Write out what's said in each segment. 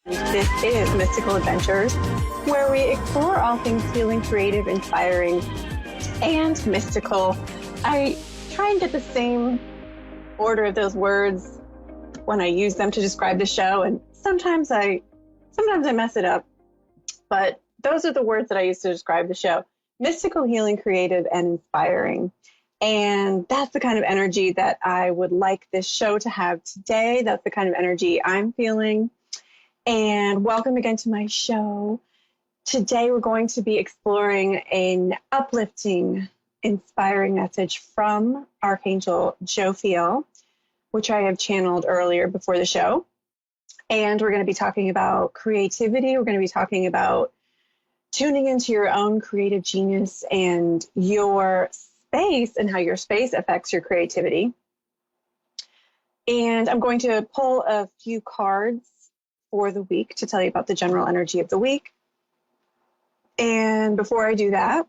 This is Mystical Adventures, where we explore all things healing, creative, inspiring, and mystical. I try and get the same order of those words when I use them to describe the show, and sometimes I mess it up, but those are the words that I use to describe the show. Mystical, healing, creative, and inspiring. And that's the kind of energy that I would like this show to have today. That's the kind of energy I'm feeling. And welcome again to my show. Today we're going to be exploring an uplifting, inspiring message from Archangel Jophiel, which I have channeled earlier before the show. And we're going to be talking about creativity. We're going to be talking about tuning into your own creative genius and your space and how your space affects your creativity. And I'm going to pull a few cards for the week to tell you about the general energy of the week. And before I do that,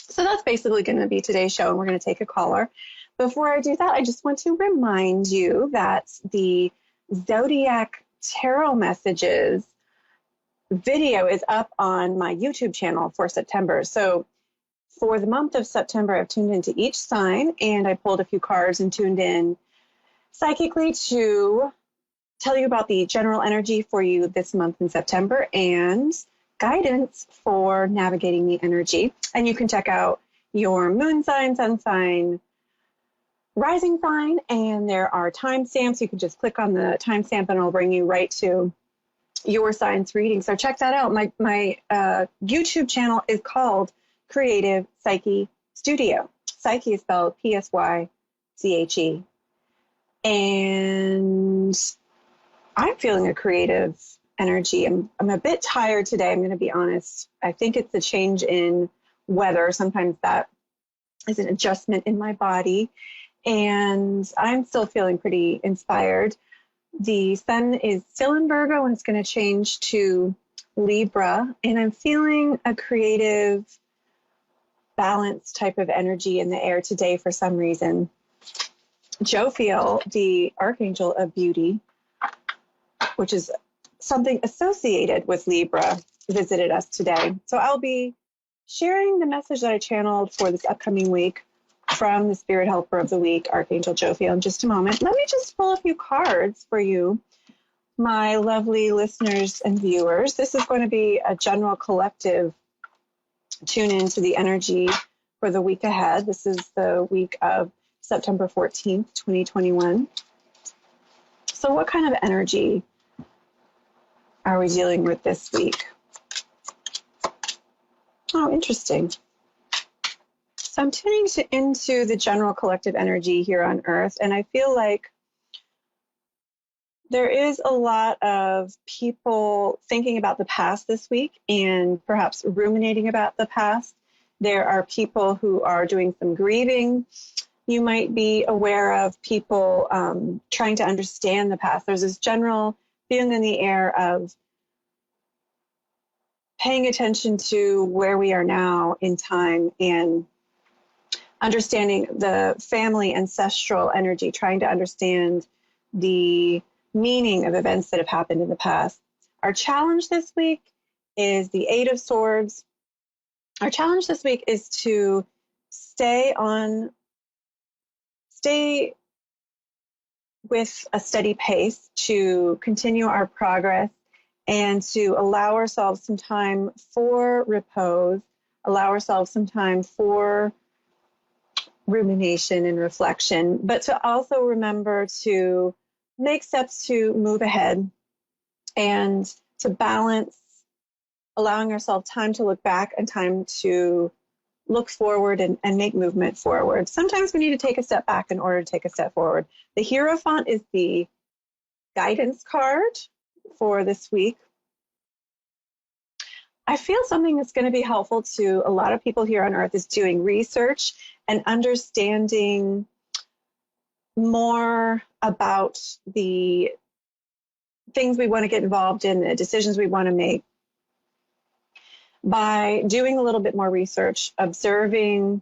so that's basically going to be today's show, and we're going to take a caller. Before I do that, I just want to remind you that the Zodiac Tarot Messages video is up on my YouTube channel for September. So for the month of September, I've tuned into each sign, and I pulled a few cards and tuned in psychically to tell you about the general energy for you this month in September and guidance for navigating the energy. And you can check out your moon sign, sun sign, rising sign, and there are timestamps. You can just click on the timestamp and it'll bring you right to your sign's reading. So check that out. My YouTube channel is called Creative Psyche Studio. Psyche is spelled Psyche. And I'm feeling a creative energy. I'm a bit tired today, I'm going to be honest. I think it's a change in weather. Sometimes that is an adjustment in my body. And I'm still feeling pretty inspired. The sun is still in Virgo and it's going to change to Libra. And I'm feeling a creative, balanced type of energy in the air today for some reason. Jophiel, the Archangel of Beauty, which is something associated with Libra, visited us today. So I'll be sharing the message that I channeled for this upcoming week from the Spirit Helper of the Week, Archangel Jophiel, in just a moment. Let me just pull a few cards for you, my lovely listeners and viewers. This is going to be a general collective tune into the energy for the week ahead. This is the week of September 14th, 2021. So what kind of energy are we dealing with this week? Oh, interesting. So I'm tuning into the general collective energy here on Earth, and I feel like there is a lot of people thinking about the past this week and perhaps ruminating about the past. There are people who are doing some grieving. You might be aware of people trying to understand the past. There's this general feeling in the air of paying attention to where we are now in time and understanding the family ancestral energy, trying to understand the meaning of events that have happened in the past. Our challenge this week is the Eight of Swords. Our challenge this week is to stay with a steady pace, to continue our progress, and to allow ourselves some time for repose, allow ourselves some time for rumination and reflection, but to also remember to make steps to move ahead and to balance, allowing ourselves time to look back and time to look forward and make movement forward. Sometimes we need to take a step back in order to take a step forward. The Hierophant is the guidance card for this week. I feel something that's going to be helpful to a lot of people here on Earth is doing research and understanding more about the things we want to get involved in, the decisions we want to make, by doing a little bit more research, observing.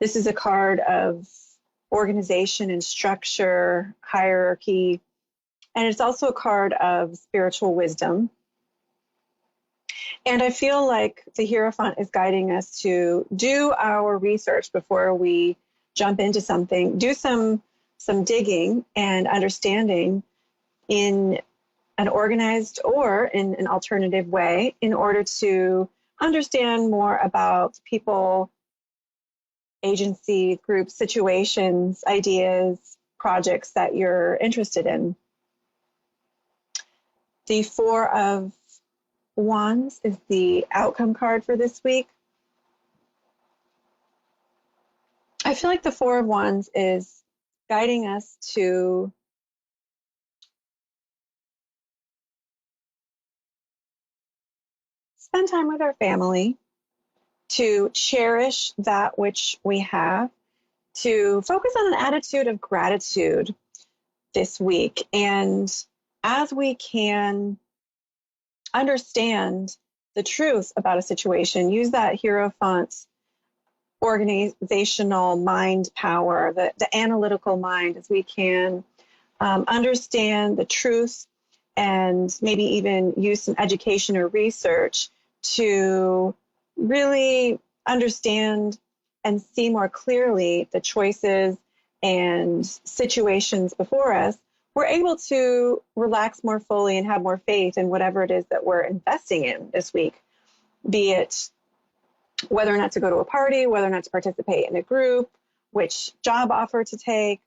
This is a card of organization and structure, hierarchy, And it's also a card of spiritual wisdom. And I feel like the Hierophant is guiding us to do our research before we jump into something, do some digging and understanding in an organized or in an alternative way in order to understand more about people, agency, groups, situations, ideas, projects that you're interested in. The Four of Wands is the outcome card for this week. I feel like the Four of Wands is guiding us to spend time with our family, to cherish that which we have, to focus on an attitude of gratitude this week. And as we can understand the truth about a situation, use that Hierophant's organizational mind power, the analytical mind, as we can understand the truth and maybe even use some education or research to really understand and see more clearly the choices and situations before us, we're able to relax more fully and have more faith in whatever it is that we're investing in this week, be it whether or not to go to a party, whether or not to participate in a group, which job offer to take.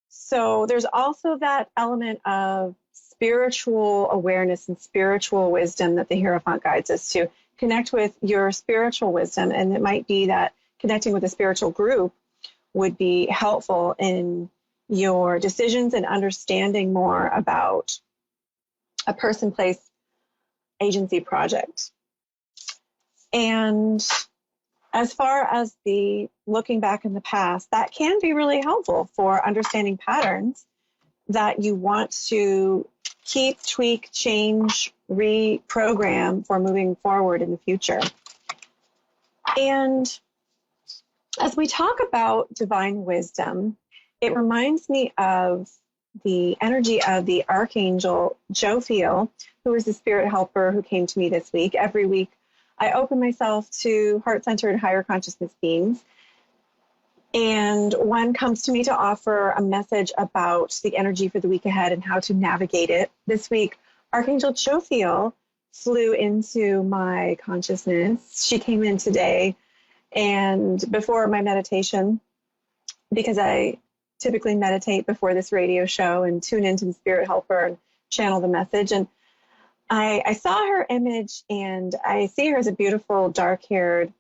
So there's also that element of spiritual awareness and spiritual wisdom that the Hierophant guides us to. Connect with your spiritual wisdom, and it might be that connecting with a spiritual group would be helpful in your decisions and understanding more about a person, place, agency, project. And as far as the looking back in the past, that can be really helpful for understanding patterns that you want to keep, tweak, change, reprogram for moving forward in the future. And as we talk about divine wisdom, it reminds me of the energy of the Archangel Jophiel, who is the spirit helper who came to me this week. Every week, I open myself to heart-centered higher consciousness beings. And one comes to me to offer a message about the energy for the week ahead and how to navigate it. This week, Archangel Jophiel flew into my consciousness. She came in today, and before my meditation, because I typically meditate before this radio show and tune into the spirit helper and channel the message. And I saw her image, and I see her as a beautiful, dark-haired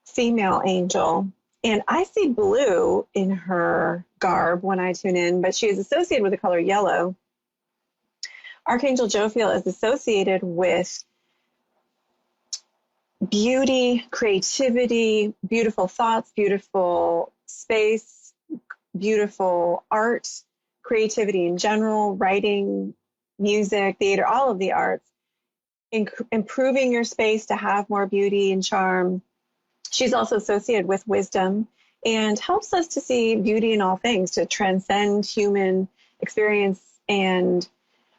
female angel. And I see blue in her garb when I tune in, but she is associated with the color yellow. Archangel Jophiel is associated with beauty, creativity, beautiful thoughts, beautiful space, beautiful art, creativity in general, writing, music, theater, all of the arts, improving your space to have more beauty and charm. She's also associated with wisdom and helps us to see beauty in all things, to transcend human experience, and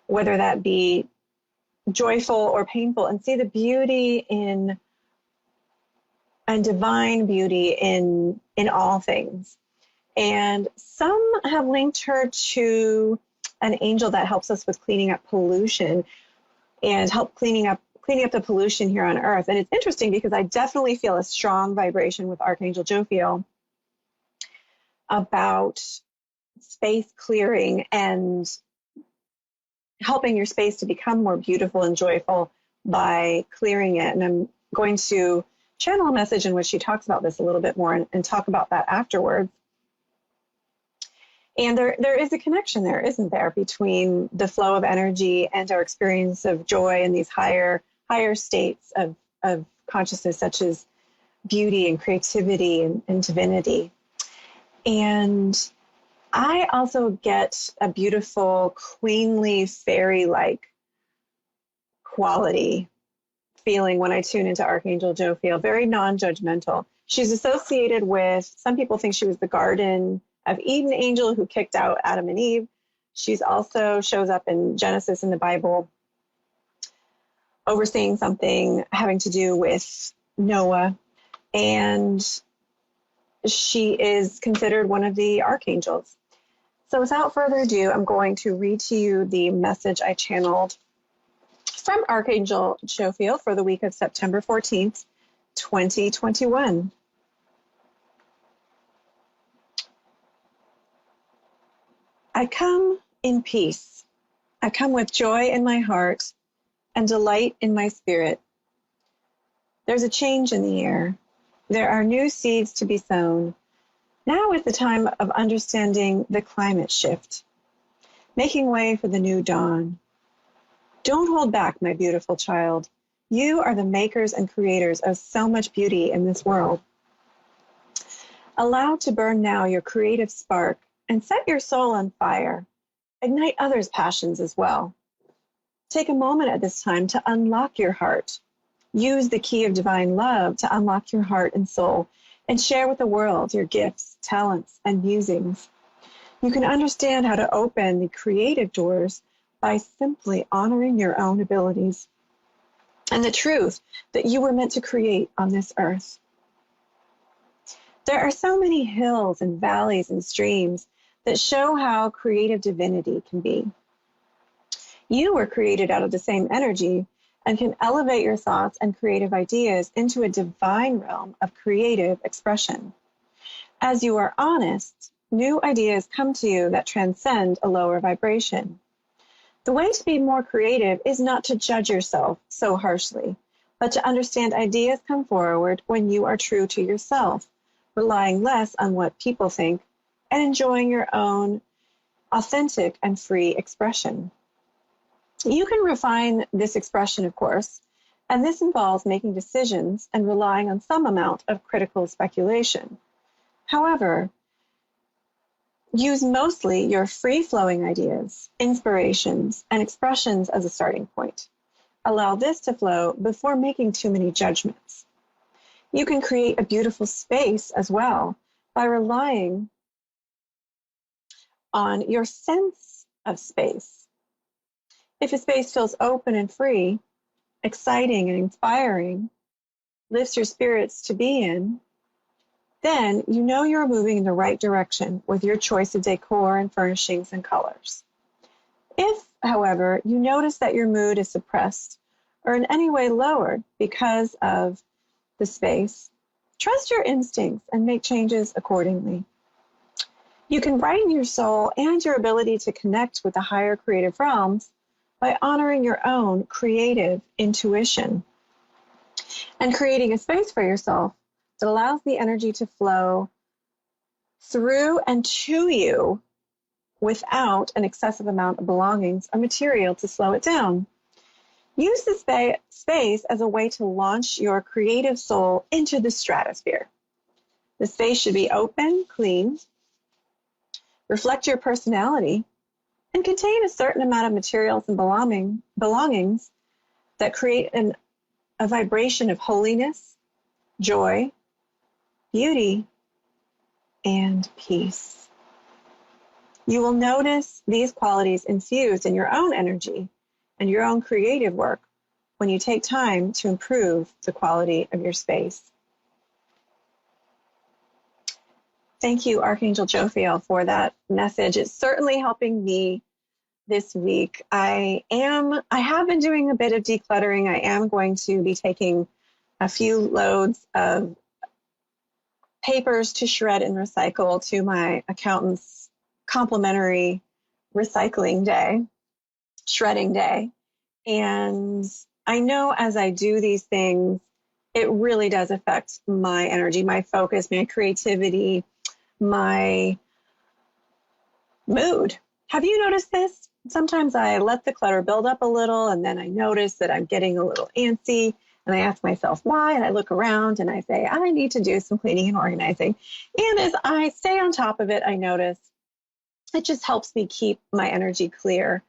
whether that be joyful or painful, and see the beauty in and divine beauty in all things. And some have linked her to an angel that helps us with cleaning up pollution and help cleaning up the pollution here on Earth. And it's interesting because I definitely feel a strong vibration with Archangel Jophiel about space clearing and helping your space to become more beautiful and joyful by clearing it. And I'm going to channel a message in which she talks about this a little bit more and talk about that afterwards. And there is a connection there, isn't there, between the flow of energy and our experience of joy in these higher states of consciousness, such as beauty and creativity and divinity. And I also get a beautiful, queenly, fairy-like quality feeling when I tune into Archangel Jophiel, very non-judgmental. She's associated with, some people think she was the Garden of Eden angel who kicked out Adam and Eve. She's also shows up in Genesis in the Bible, overseeing something having to do with Noah. And she is considered one of the archangels. So without further ado, I'm going to read to you the message I channeled from Archangel Jophiel for the week of September 14th, 2021. I come in peace. I come with joy in my heart and delight in my spirit. There's a change in the air. There are new seeds to be sown. Now is the time of understanding the climate shift, making way for the new dawn. Don't hold back, my beautiful child. You are the makers and creators of so much beauty in this world. Allow to burn now your creative spark and set your soul on fire. Ignite others' passions as well. Take a moment at this time to unlock your heart. Use the key of divine love to unlock your heart and soul and share with the world your gifts, talents, and musings. You can understand how to open the creative doors by simply honoring your own abilities and the truth that you were meant to create on this earth. There are so many hills and valleys and streams that show how creative divinity can be. You were created out of the same energy and can elevate your thoughts and creative ideas into a divine realm of creative expression. As you are honest, new ideas come to you that transcend a lower vibration. The way to be more creative is not to judge yourself so harshly, but to understand ideas come forward when you are true to yourself, relying less on what people think and enjoying your own authentic and free expression. You can refine this expression, of course, and this involves making decisions and relying on some amount of critical speculation. However, use mostly your free-flowing ideas, inspirations, and expressions as a starting point. Allow this to flow before making too many judgments. You can create a beautiful space as well by relying on your sense of space. If a space feels open and free, exciting and inspiring, lifts your spirits to be in, then you know you're moving in the right direction with your choice of decor and furnishings and colors. If, however, you notice that your mood is suppressed or in any way lowered because of the space, trust your instincts and make changes accordingly. You can brighten your soul and your ability to connect with the higher creative realms by honoring your own creative intuition and creating a space for yourself that allows the energy to flow through and to you without an excessive amount of belongings or material to slow it down. Use the space as a way to launch your creative soul into the stratosphere. The space should be open, clean, reflect your personality, and contain a certain amount of materials and belongings that create a vibration of holiness, joy, beauty, and peace. You will notice these qualities infused in your own energy and your own creative work when you take time to improve the quality of your space. Thank you, Archangel Jophiel, for that message. It's certainly helping me this week. I have been doing a bit of decluttering. I am going to be taking a few loads of papers to shred and recycle to my accountant's complimentary recycling day, shredding day. And I know as I do these things, it really does affect my energy, my focus, my creativity, my mood. Have you noticed this? Sometimes I let the clutter build up a little and then I notice that I'm getting a little antsy and I ask myself why, and I look around and I say, I need to do some cleaning and organizing. And as I stay on top of it, I notice it just helps me keep my energy clear.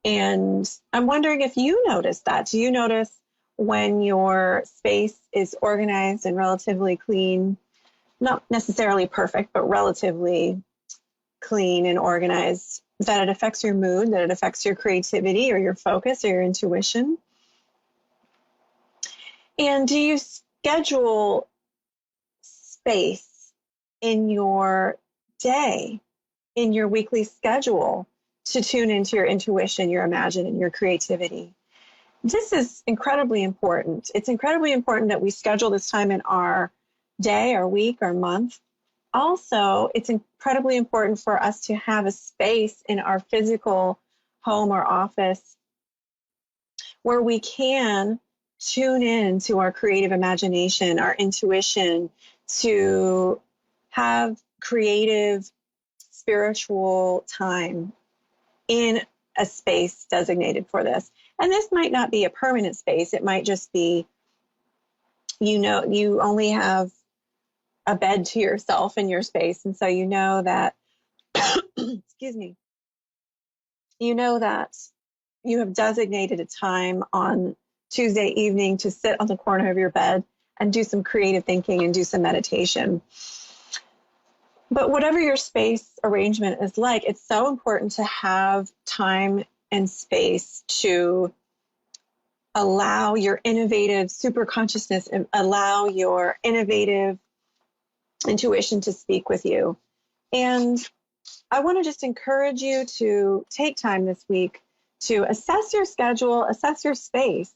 And I'm wondering if you notice that. Do you notice when your space is organized and relatively clean, not necessarily perfect, but relatively clean and organized? that it affects your mood, that it affects your creativity or your focus or your intuition? And do you schedule space in your day, in your weekly schedule, to tune into your intuition, your imagination, and your creativity? This is incredibly important. It's incredibly important that we schedule this time in our day, our week, our month. Also, it's incredibly important for us to have a space in our physical home or office where we can tune in to our creative imagination, our intuition, to have creative, spiritual time in a space designated for this. And this might not be a permanent space. It might just be, you only have a bed to yourself in your space. And so you know that, excuse me, you know that you have designated a time on Tuesday evening to sit on the corner of your bed and do some creative thinking and do some meditation. But whatever your space arrangement is like, it's so important to have time and space to allow your innovative superconsciousness and allow your innovative intuition to speak with you. And I want to just encourage you to take time this week to assess your schedule, assess your space.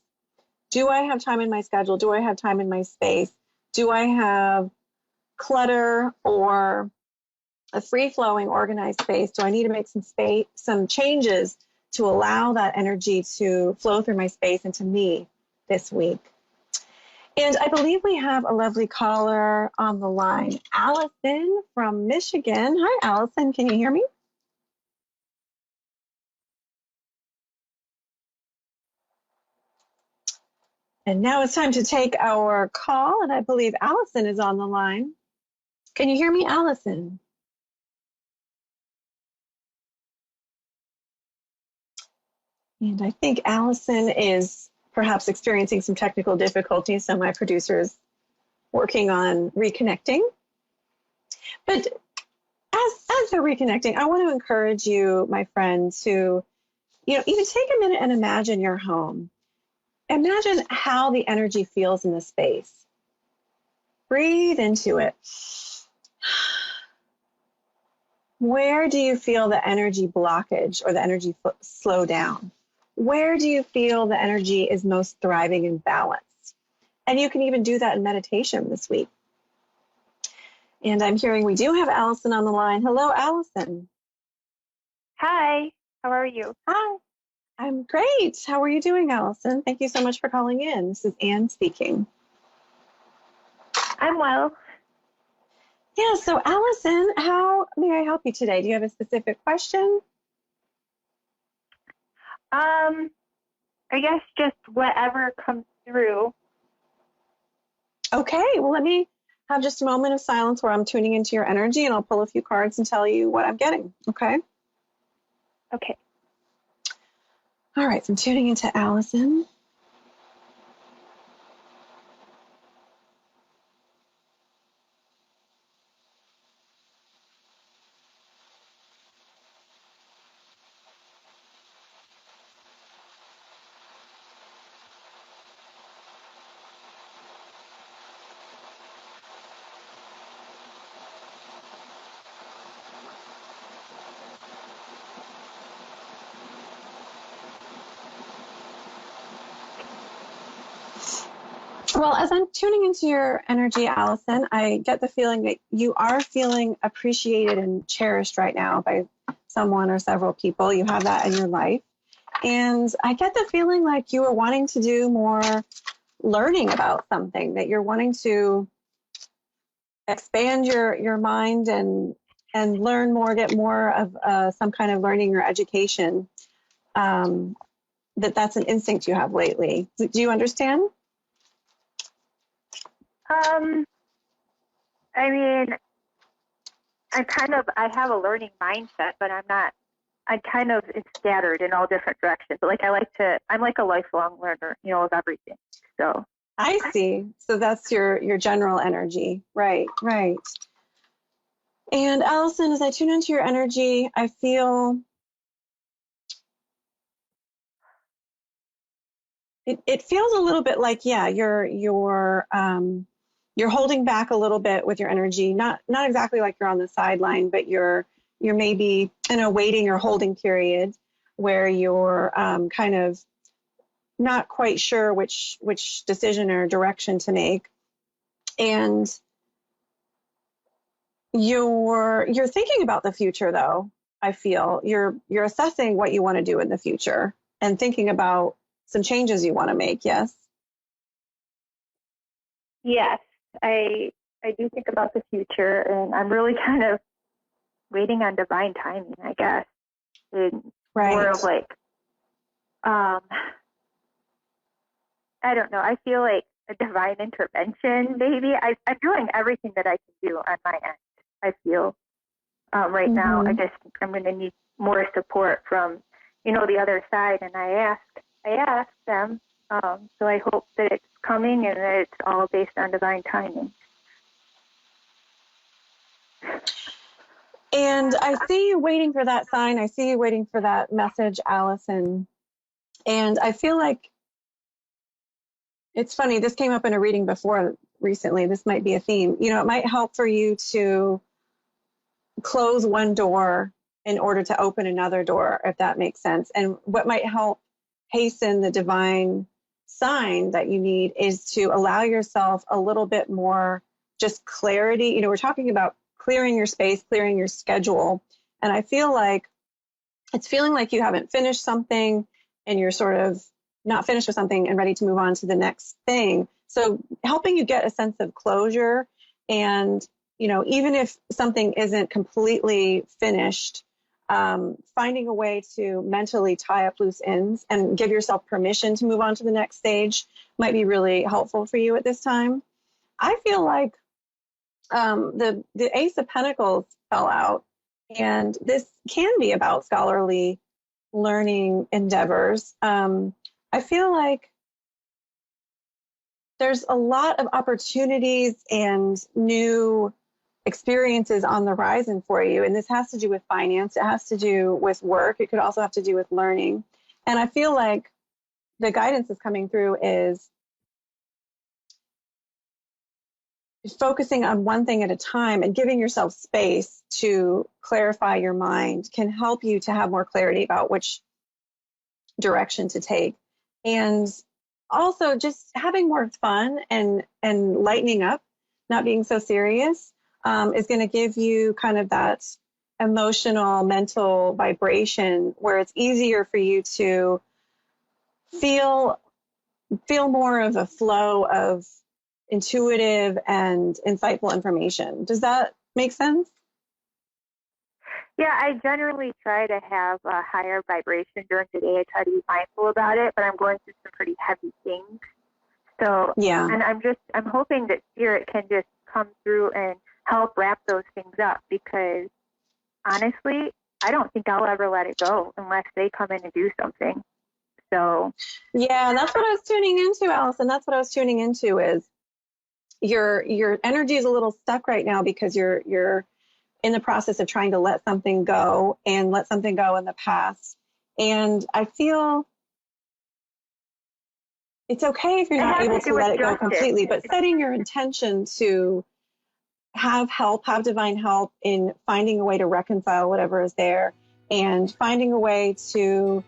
Do I have time in my schedule? Do I have time in my space? Do I have clutter or a free-flowing, organized space? Do I need to make some changes to allow that energy to flow through my space and to me this week? And I believe we have a lovely caller on the line, Allison from Michigan. Hi, Allison. Can you hear me? And now it's time to take our call, and I believe Allison is on the line. Can you hear me, Allison? And I think Allison is perhaps experiencing some technical difficulties, so my producer is working on reconnecting. But as they're reconnecting, I want to encourage you, my friend, to even take a minute and imagine your home. Imagine how the energy feels in the space. Breathe into it. Where do you feel the energy blockage or the energy slow down? Where do you feel the energy is most thriving and balanced? And you can even do that in meditation this week. And I'm hearing we do have Allison on the line. Hello, Allison. Hi, how are you? Hi, I'm great. How are you doing, Allison? Thank you so much for calling in. This is Anne speaking. I'm well. Yeah, so Allison, how may I help you today? Do you have a specific question? I guess just whatever comes through. Okay, well, let me have just a moment of silence where I'm tuning into your energy, and I'll pull a few cards and tell you what I'm getting, okay? Okay. All right, so I'm tuning into Allison. Well, as I'm tuning into your energy, Allison, I get the feeling that you are feeling appreciated and cherished right now by someone or several people. You have that in your life. And I get the feeling like you are wanting to do more learning about something, that you're wanting to expand your mind and learn more, get more of some kind of learning or education. That's an instinct you have lately. Do you understand? I mean, I have a learning mindset, but it's scattered in all different directions. Like I'm like a lifelong learner, of everything. So I see. So that's your general energy. Right, right. And Allison, as I tune into your energy, I feel it feels a little bit like, yeah, you're holding back a little bit with your energy, not exactly like you're on the sideline, but you're maybe in a waiting or holding period where you're kind of not quite sure which decision or direction to make. And you're thinking about the future, though. I feel you're assessing what you want to do in the future and thinking about some changes you want to make. Yes. Yes, I do think about the future, and I'm really kind of waiting on divine timing, I guess. And Right. more of like, I don't know. I feel like a divine intervention, maybe. I'm doing everything that I can do on my end. I feel right now. I just think I'm going to need more support from, the other side. And I asked them. So I hope that it's coming and that it's all based on divine timing. And I see you waiting for that sign. I see you waiting for that message, Allison. And I feel like it's funny. This came up in a reading before recently. This might be a theme. It might help for you to close one door in order to open another door, if that makes sense. And what might help hasten the divine sign that you need is to allow yourself a little bit more just clarity. We're talking about clearing your space, clearing your schedule. And I feel like it's feeling like you haven't finished something and you're sort of not finished with something and ready to move on to the next thing. So helping you get a sense of closure, and, even if something isn't completely finished, finding a way to mentally tie up loose ends and give yourself permission to move on to the next stage might be really helpful for you at this time. I feel like the Ace of Pentacles fell out, and this can be about scholarly learning endeavors. I feel like there's a lot of opportunities and new experiences on the horizon for you. And this has to do with finance. It has to do with work. It could also have to do with learning. And I feel like the guidance that's coming through is focusing on one thing at a time and giving yourself space to clarify your mind can help you to have more clarity about which direction to take. And also just having more fun and lightening up, not being so serious, is going to give you kind of that emotional, mental vibration where it's easier for you to feel more of a flow of intuitive and insightful information. Does that make sense? Yeah, I generally try to have a higher vibration during the day. I try to be mindful about it, but I'm going through some pretty heavy things. So, yeah. And I'm hoping that Spirit can just come through and help wrap those things up, because honestly, I don't think I'll ever let it go unless they come in and do something. So, yeah, that's what I was tuning into, Allison. That's what I was tuning into is your energy is a little stuck right now because you're in the process of trying to let something go and let something go in the past. And I feel it's okay if you're not able to let it go completely, but setting your intention to have help, have divine help in finding a way to reconcile whatever is there and finding a way to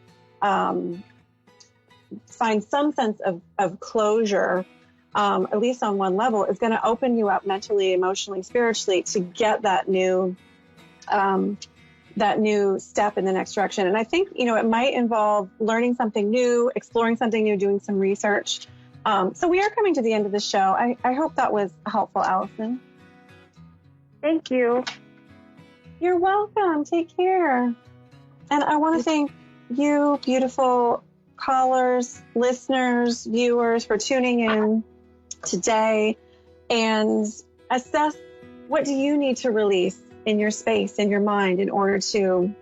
find some sense of closure, at least on one level, is going to open you up mentally, emotionally, spiritually to get that new step in the next direction. And I think, it might involve learning something new, exploring something new, doing some research. So we are coming to the end of the show. I hope that was helpful, Allison. Thank you. You're welcome. Take care. And I want to thank you, beautiful callers, listeners, viewers, for tuning in today and assess what do you need to release in your space, in your mind, in order to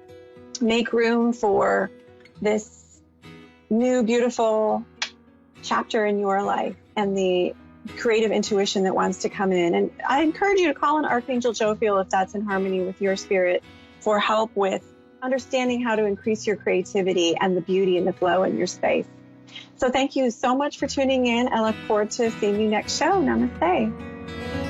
make room for this new, beautiful chapter in your life and the creative intuition that wants to come in. And I encourage you to call on Archangel Jophiel if that's in harmony with your spirit for help with understanding how to increase your creativity and the beauty and the flow in your space. So thank you so much for tuning in. I look forward to seeing you next show. Namaste.